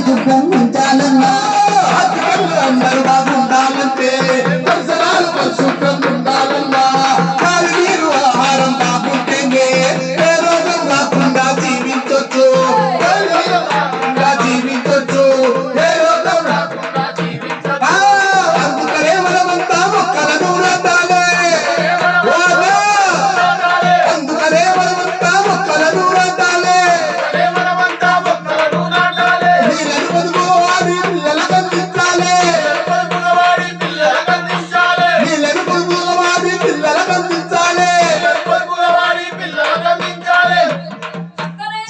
సుఖంచాలన్నా అందరూ బాగుండాలంటే పరిసరాలు పరిశుభ్రంగా ఉండాలన్నా గాలి నీరు ఆహారం బాగుంటేనే ఏ రోగం రాకుండా జీవించొచ్చు జీవించొచ్చు ఏ రోగం రాకుండా జీవించొచ్చు అందుకనే మనమంతా మొక్కలను నాటాలి అందుకనే మనమంతా మొక్కలను నాటాలి నీళ్ళను పొదుపుకోవాలి పిల్లలకు అందించాలి నీళ్ళను పొదుపుకోవాలి పిల్లలకు అందించాలి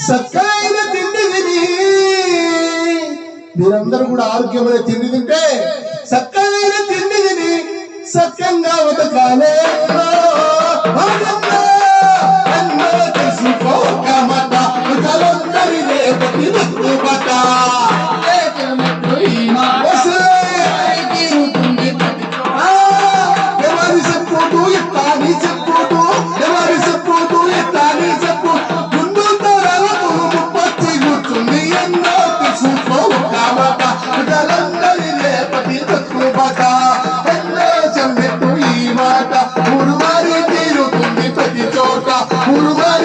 సక్కైన తిండి తిని మీరందరూ కూడా ఆరోగ్యమైన తిండి తింటే సక్కైన తిండి తిని సక్కంగా బతకాలే తీసుకోకమాట ప్రజలందరి రేపటి బతుకుబట ఎవరి చెప్పుతూ ఎత్తాని చెప్పుతూ ఎవరి చెప్పుతూ ఎత్తాని చెప్పు ముందు తరాలకు ముప్పచ్చి కూర్చుంది ఎన్నో తీసుకోకమాట ప్రజలందరి రేపటి బతుకుబట ఎన్నో చెన్నెట్టు ఈ మాట ఉరుమారి తీరుతుంది ప్రతి చోట ఉరుమారి